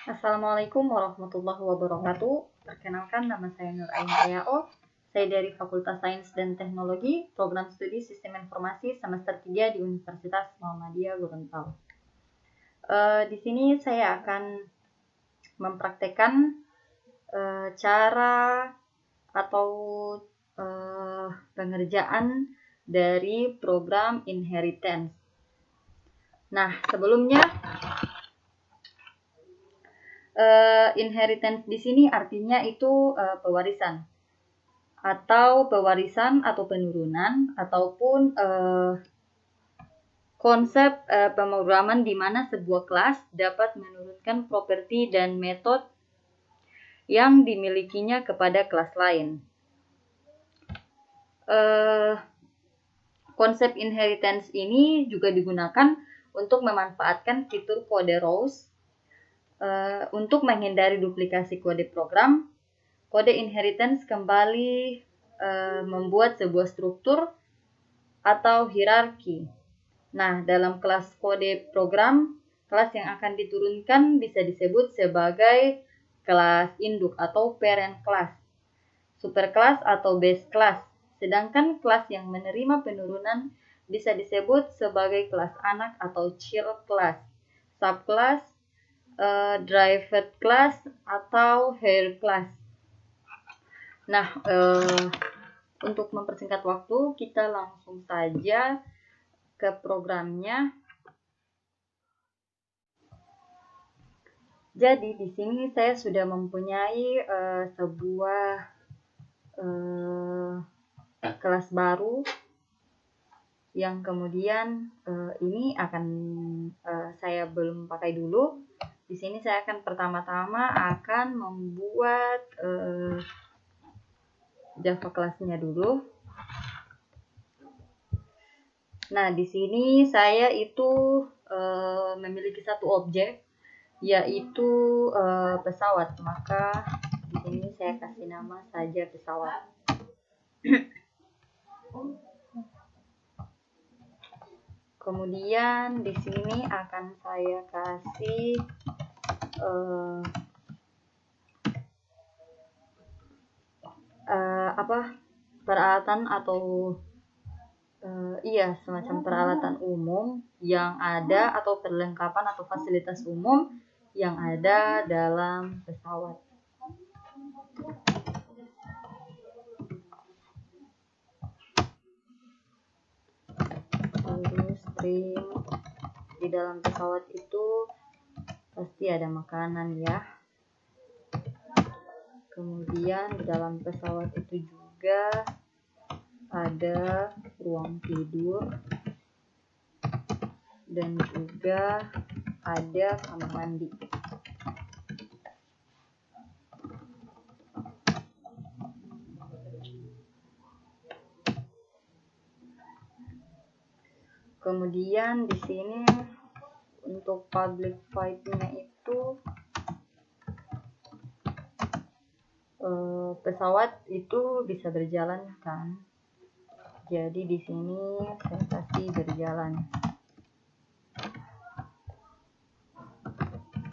Assalamualaikum warahmatullahi wabarakatuh. Perkenalkan, nama saya Nur Ain Yao. Saya dari Fakultas Sains dan Teknologi, Program Studi Sistem Informasi semester 3 di Universitas Muhammadiyah Gorontalo. Di sini saya akan mempraktekkan cara atau pengerjaan dari program inheritance. Nah, sebelumnya inheritance di sini artinya itu pewarisan atau penurunan ataupun konsep pemrograman di mana sebuah kelas dapat menurunkan properti dan metode yang dimilikinya kepada kelas lain. Konsep inheritance ini juga digunakan untuk memanfaatkan fitur kode rows untuk menghindari duplikasi kode program. Kode inheritance kembali membuat sebuah struktur atau hierarki. Nah, dalam kelas kode program, kelas yang akan diturunkan bisa disebut sebagai kelas induk atau parent class, superclass atau base class. Sedangkan kelas yang menerima penurunan bisa disebut sebagai kelas anak atau child class, subclass, derived class atau higher class. Nah, untuk mempersingkat waktu, kita langsung saja ke programnya. Jadi di sini saya sudah mempunyai sebuah kelas baru yang kemudian ini akan saya belum pakai dulu. Di sini saya akan pertama-tama akan membuat Java kelasnya dulu. Nah, di sini saya itu memiliki satu objek, yaitu pesawat. Maka di sini saya kasih nama saja pesawat. Kemudian di sini akan saya kasih peralatan atau semacam peralatan umum yang ada atau perlengkapan atau fasilitas umum yang ada dalam pesawat. Lalu string di dalam pesawat itu pasti ada makanan ya. Kemudian di dalam pesawat itu juga ada ruang tidur dan juga ada kamar mandi. Kemudian di sini untuk public void-nya itu pesawat itu bisa berjalan kan. Jadi di sini saya kasih berjalan.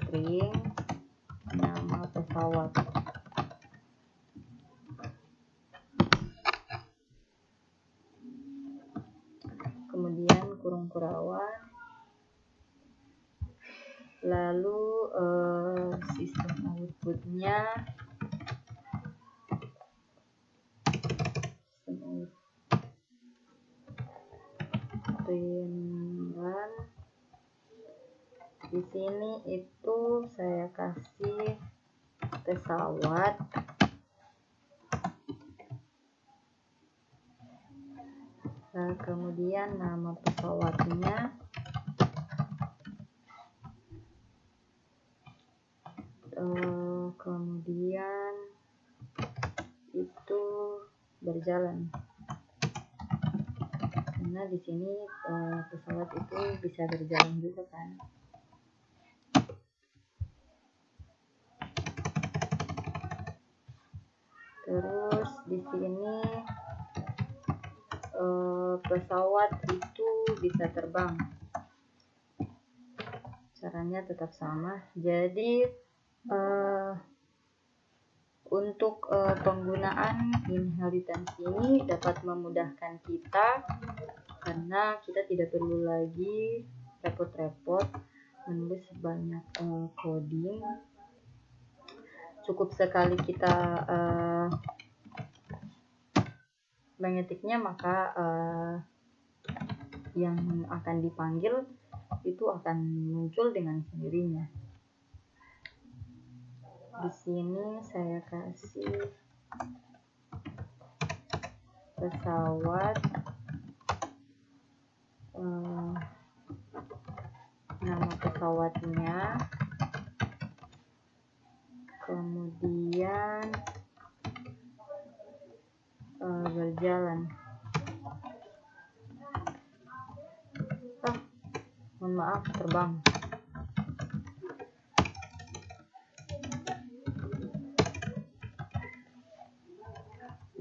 String nama pesawat. Kemudian kurung kurawan. Lalu sistem outputnya dan di sini itu saya kasih pesawat. Nah, kemudian nama pesawatnya kemudian itu berjalan. Karena di sini pesawat itu bisa berjalan juga kan. Terus di sini pesawat itu bisa terbang. Caranya tetap sama. Jadi Untuk penggunaan inheritance ini dapat memudahkan kita karena kita tidak perlu lagi repot-repot menulis banyak coding. Cukup sekali kita mengetiknya, maka yang akan dipanggil itu akan muncul dengan sendirinya. Di sini saya kasih pesawat, nama pesawatnya, kemudian berjalan. Mohon maaf, terbang.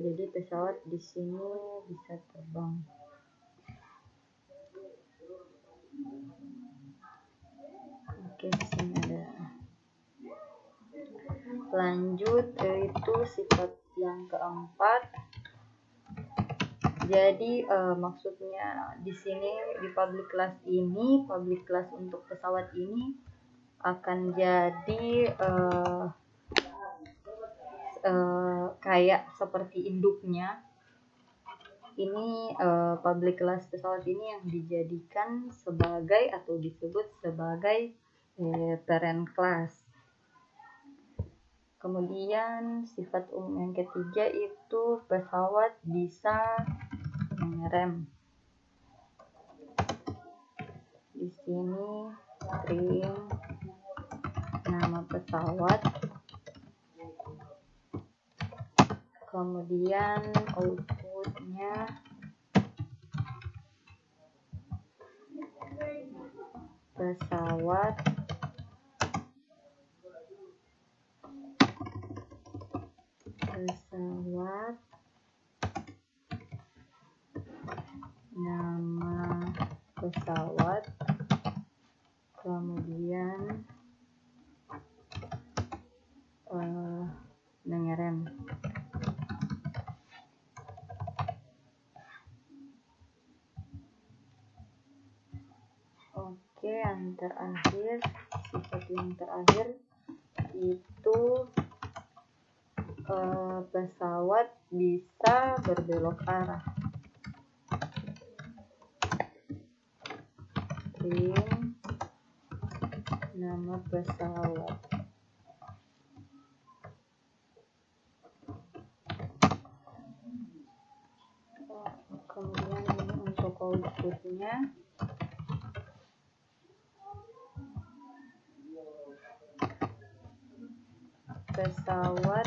Jadi pesawat di sini bisa terbang. Oke, di sini ada. Lanjut, itu sifat yang keempat. Jadi maksudnya di sini di public class ini, public class untuk pesawat ini akan jadi kayak seperti induknya. Ini public class pesawat ini yang dijadikan sebagai atau disebut sebagai parent class. Kemudian sifat umum yang ketiga itu pesawat bisa mengerem. Di sini string nama pesawat, kemudian outputnya pesawat nama pesawat, kemudian mengerem. Oke, yang terakhir, sifat yang terakhir itu pesawat bisa berbelok arah. String nama pesawat, kemudian ini untuk outputnya pesawat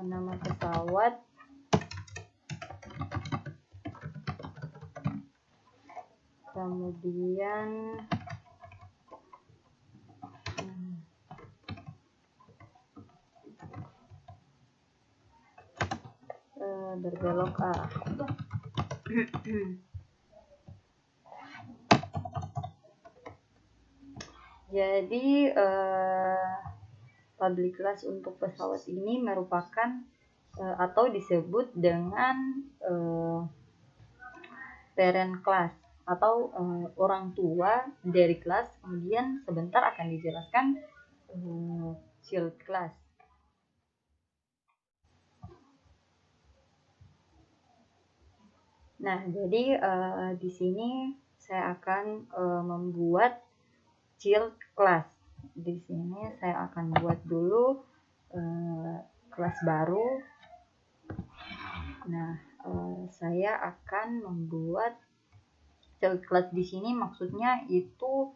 nama pesawat kemudian berbelok arah. Jadi public class untuk pesawat ini merupakan atau disebut dengan parent class atau orang tua dari kelas. Kemudian sebentar akan dijelaskan child class. Nah, jadi di sini saya akan membuat child class. Di sini saya akan buat dulu kelas baru. Nah, saya akan membuat child class di sini, maksudnya itu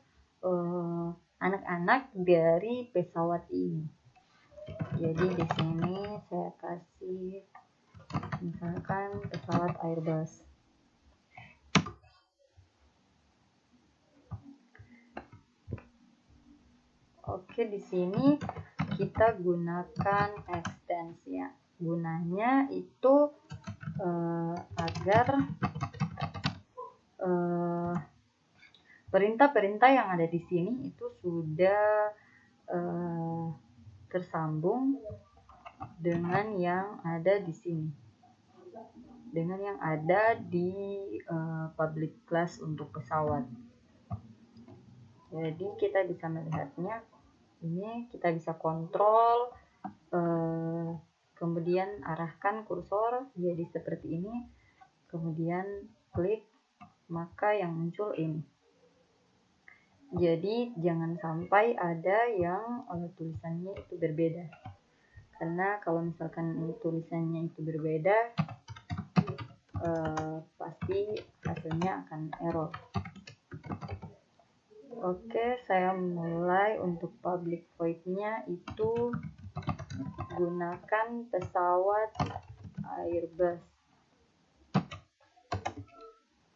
anak-anak dari pesawat ini. Jadi di sini saya kasih misalkan pesawat Airbus. Oke, di sini kita gunakan extends ya. Gunanya itu agar perintah-perintah yang ada di sini itu sudah tersambung dengan yang ada di sini, dengan yang ada di public class untuk pesawat. Jadi kita bisa melihatnya, ini kita bisa kontrol, kemudian arahkan kursor jadi seperti ini, kemudian klik, maka yang muncul ini. Jadi jangan sampai ada yang tulisannya itu berbeda, karena kalau misalkan tulisannya itu berbeda, pasti hasilnya akan error. Oke, saya mulai untuk public void-nya itu gunakan pesawat Airbus,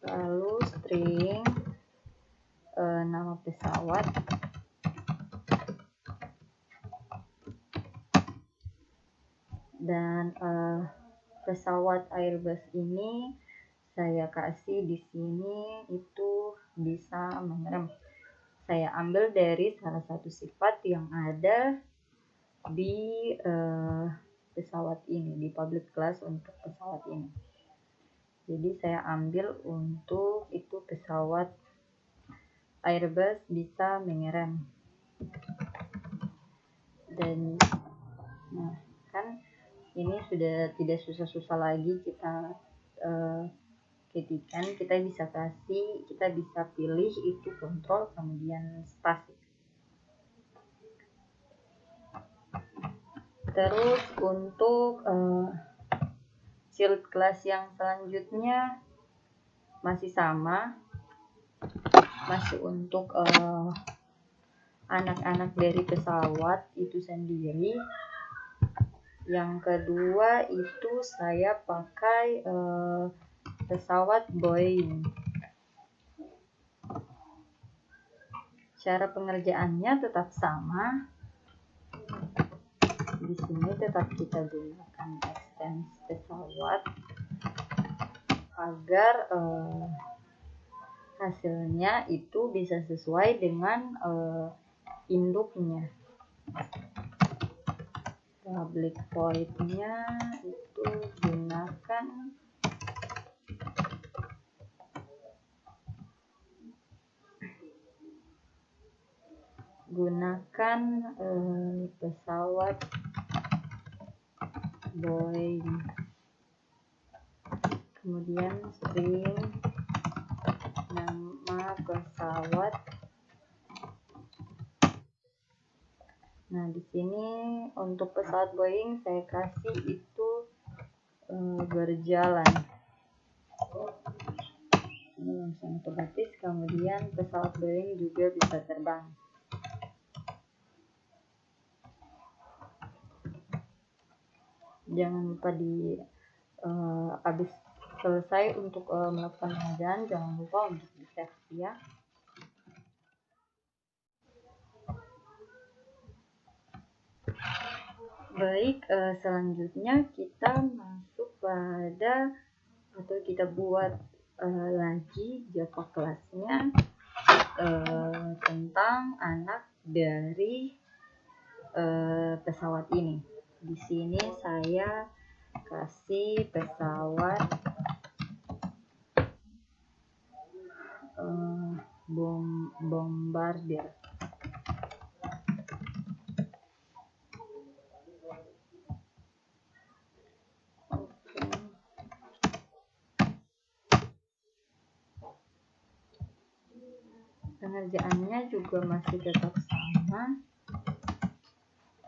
lalu string nama pesawat, dan pesawat Airbus ini saya kasih di sini itu bisa mengerem. Saya ambil dari salah satu sifat yang ada di pesawat ini, di public class untuk pesawat ini. Jadi saya ambil untuk itu pesawat Airbus bisa mengerem. Dan nah, kan ini sudah tidak susah-susah lagi kita ketikkan, kita bisa pilih itu kontrol kemudian spasi. Terus untuk shield class yang selanjutnya masih sama, masih untuk anak-anak dari pesawat itu sendiri. Yang kedua itu saya pakai pesawat Boeing. Cara pengerjaannya tetap sama. Di sini tetap kita gunakan extend pesawat agar hasilnya itu bisa sesuai dengan induknya. Public void-nya itu gunakan pesawat Boeing, kemudian string nama pesawat. Nah, di sini untuk pesawat Boeing saya kasih itu berjalan. Ini langsung otomatis, kemudian pesawat Boeing juga bisa terbang. Jangan lupa habis selesai untuk melakukan pengerjaan, jangan lupa untuk di save ya. Baik, selanjutnya kita masuk pada atau kita buat lagi Java kelasnya tentang anak dari pesawat ini. Di sini saya kasih pesawat Bombardier. Pengerjaannya juga masih tetap sama.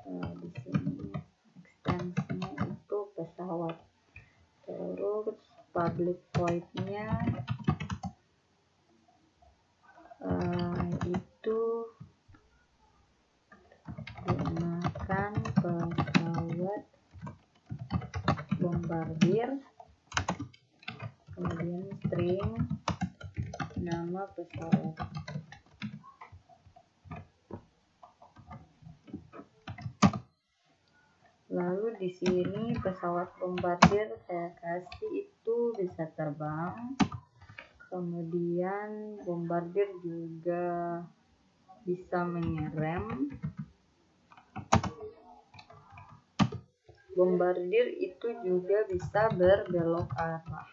Di sini ekstensinya itu pesawat, terus public void-nya itu gunakan pesawat Bombardier, kemudian string nama pesawat. Lalu di sini pesawat bombardir saya kasih itu bisa terbang. Kemudian bombardir juga bisa mengerem. Bombardir itu juga bisa berbelok arah.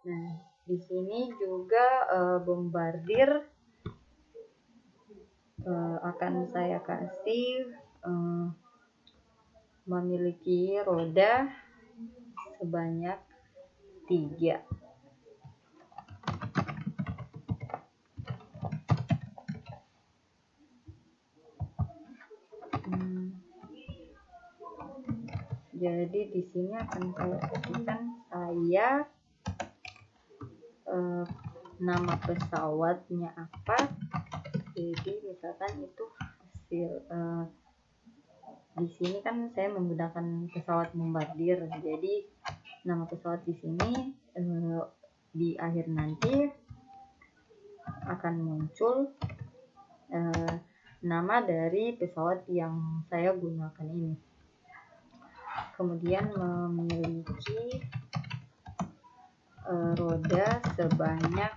Nah, di sini juga bombardir akan saya kasih memiliki roda sebanyak 3. Jadi di sini akan saya kasihkan nama pesawatnya apa. Jadi misalkan itu hasil di sini kan saya menggunakan pesawat bombardir. Jadi nama pesawat di sini di akhir nanti akan muncul nama dari pesawat yang saya gunakan ini. Kemudian memiliki roda sebanyak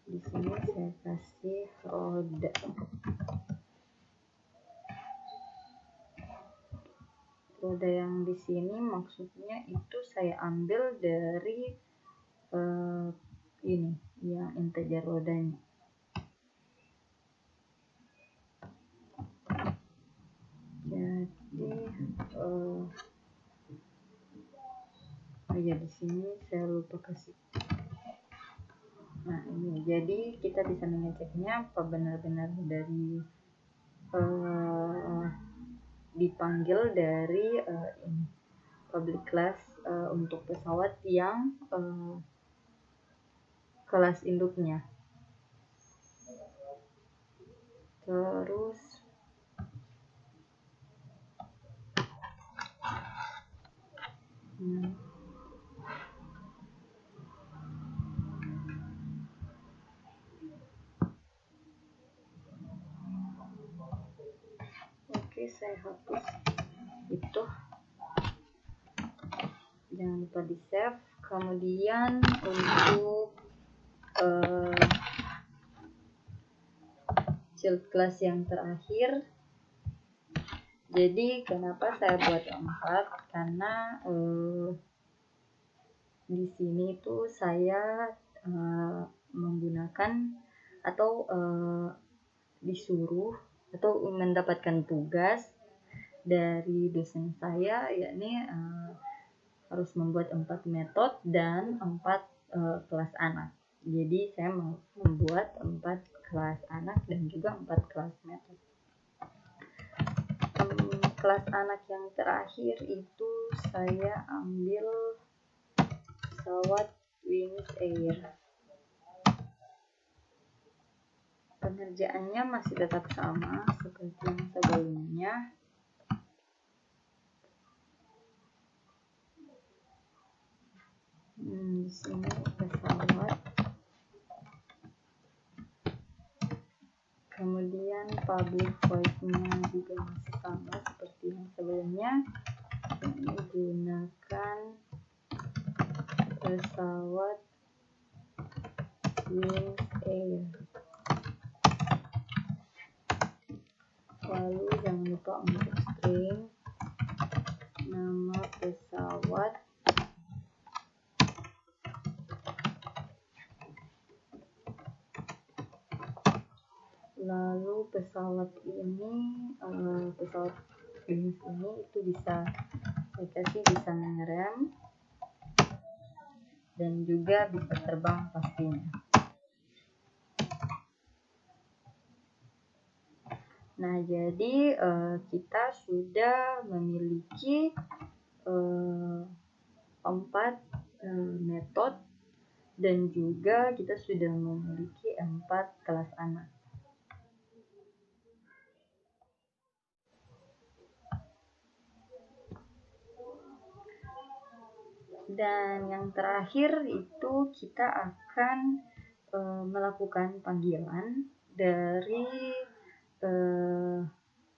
di sini saya kasih roda yang di sini maksudnya itu saya ambil dari ini yang integer rodanya. Jadi di sini saya lupa kasih. Nah ini jadi kita bisa mengeceknya apa benar-benar dari dipanggil dari ini public class untuk pesawat yang kelas induknya. Terus oke, saya hapus itu, jangan lupa di save. Kemudian untuk child class yang terakhir, jadi kenapa saya buat 4? Karena di sini tuh saya menggunakan atau disuruh atau mendapatkan tugas dari dosen saya, yakni harus membuat 4 metode dan 4 kelas anak. Jadi saya membuat 4 kelas anak dan juga 4 kelas metode. Kelas anak yang terakhir itu saya ambil pesawat Wings Air. Pengerjaannya masih tetap sama seperti yang sebelumnya. Di sini pesawat. Kemudian public void-nya juga masih sama seperti yang sebelumnya. Ini gunakan pesawat Wings Air. Lalu jangan lupa untuk string nama pesawat, lalu pesawat ini pesawat Wings ini itu bisa saya kasih bisa mengerem dan juga bisa terbang pastinya. Nah, jadi kita sudah memiliki 4 metode dan juga kita sudah memiliki 4 kelas anak. Dan yang terakhir itu kita akan melakukan panggilan dari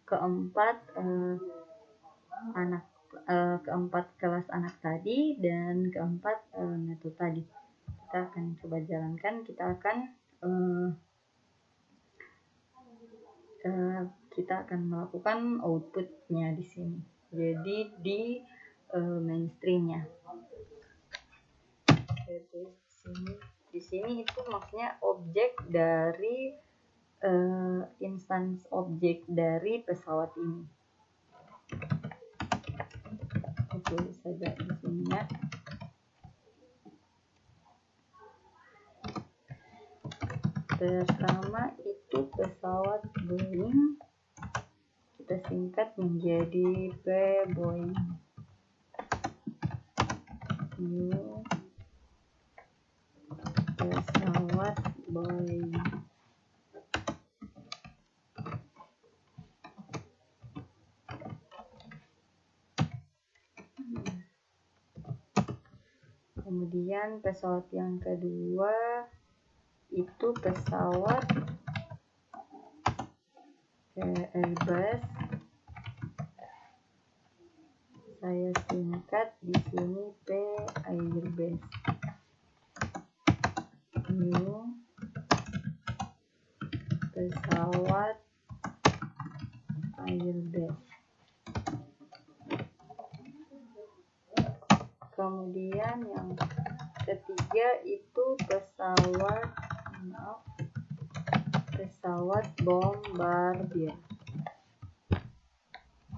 keempat kelas anak tadi dan keempat metode tadi. Kita akan coba jalankan. Kita akan melakukan outputnya di sini. Jadi di mainstreamnya. Jadi di sini itu maksudnya objek dari instance objek dari pesawat ini. Tulis saja di sini ya. Pertama itu pesawat Boeing, kita singkat menjadi P Boeing. New pesawat Boeing. Kemudian pesawat yang kedua itu pesawat Airbus. Saya singkat di sini P Airbus. New pesawat Airbus. Kemudian yang ketiga itu pesawat Bombardier.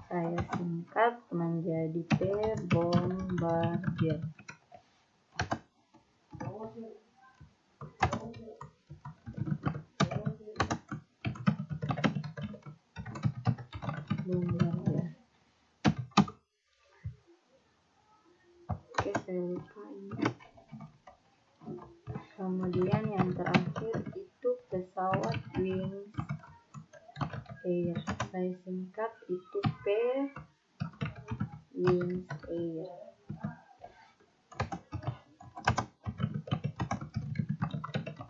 Saya singkat menjadi P Bombardier. Oke, saya lupa ini. Kemudian yang terakhir itu pesawat Wings Air. Saya singkat itu P Wings Air.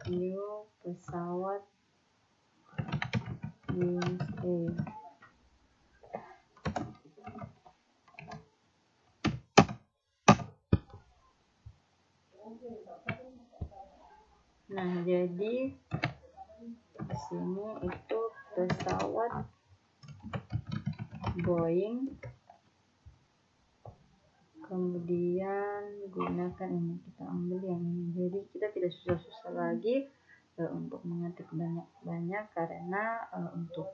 New pesawat Wings Air. Nah, jadi di sini itu pesawat Boeing. Kemudian gunakan ini, kita ambil yang ini. Jadi kita tidak susah-susah lagi untuk mengetik banyak-banyak karena untuk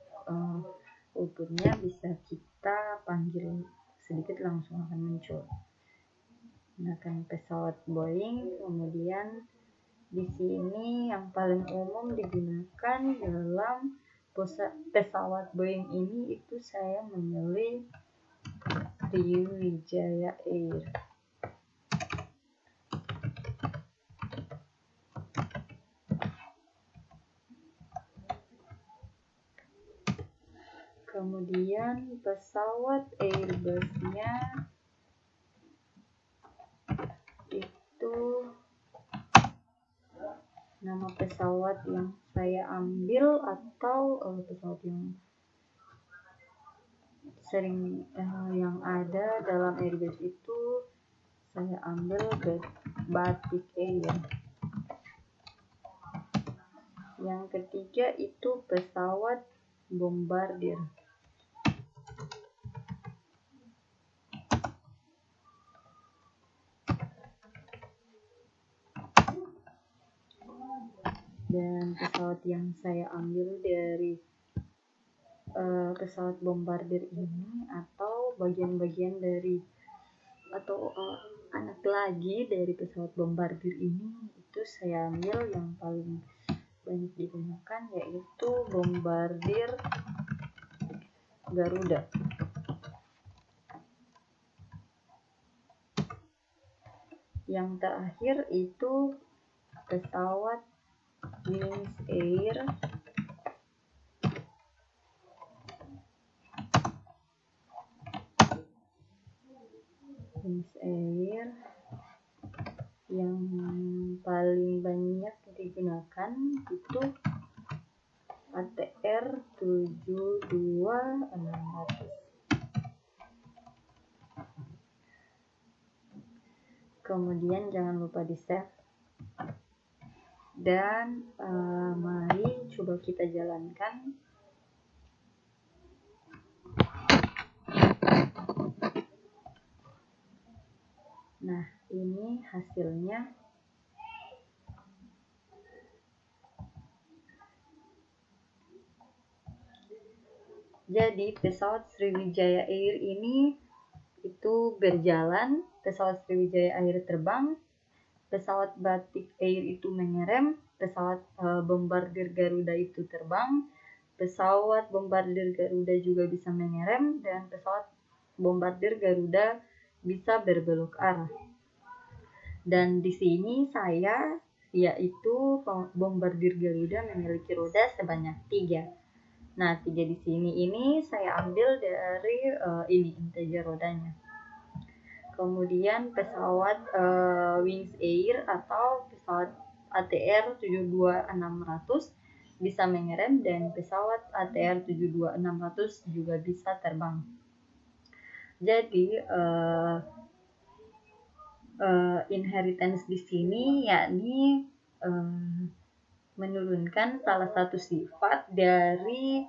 outputnya bisa kita panggil sedikit langsung akan muncul. Gunakan pesawat Boeing. Kemudian di sini yang paling umum digunakan dalam pesawat Boeing ini itu saya memilih Sriwijaya Air. Kemudian pesawat Airbusnya itu nama pesawat yang saya ambil atau pesawat yang sering yang ada dalam Airbus itu saya ambil Batik Air. Yang ketiga itu pesawat Bombardier. Dan pesawat yang saya ambil dari pesawat Bombardier ini atau bagian-bagian dari atau anak lagi dari pesawat Bombardier ini itu saya ambil yang paling banyak digunakan yaitu Bombardier Garuda. Yang terakhir itu pesawat Wings Air. Wings Air. yang paling banyak digunakan itu ATR 72600. Kemudian jangan lupa di save dan mari coba kita jalankan. Nah, ini hasilnya. Jadi pesawat Sriwijaya Air ini itu berjalan, pesawat Sriwijaya Air terbang, pesawat Batik Air itu mengerem, pesawat bombardir Garuda itu terbang, pesawat bombardir Garuda juga bisa mengerem, dan pesawat bombardir Garuda bisa berbelok arah. Dan di sini saya, yaitu bombardir Garuda, memiliki roda sebanyak 3. Nah, 3 di sini ini saya ambil dari ini integer rodanya. Kemudian pesawat Wings Air atau pesawat ATR 72600 bisa mengerem, dan pesawat ATR 72600 juga bisa terbang. Jadi inheritance di sini yakni menurunkan salah satu sifat dari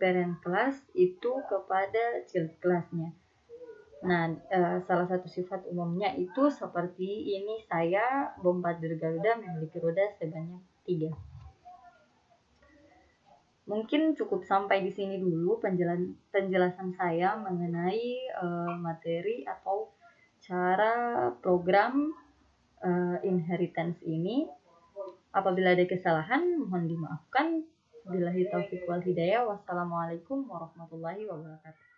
parent class itu kepada child classnya. Nah, salah satu sifat umumnya itu seperti ini, saya bombardir Garuda memiliki roda sebanyak 3. Mungkin cukup sampai di sini dulu penjelasan saya mengenai materi atau cara program inheritance ini. Apabila ada kesalahan, mohon dimaafkan. Billahi taufiq wal hidayah. Wassalamualaikum warahmatullahi wabarakatuh.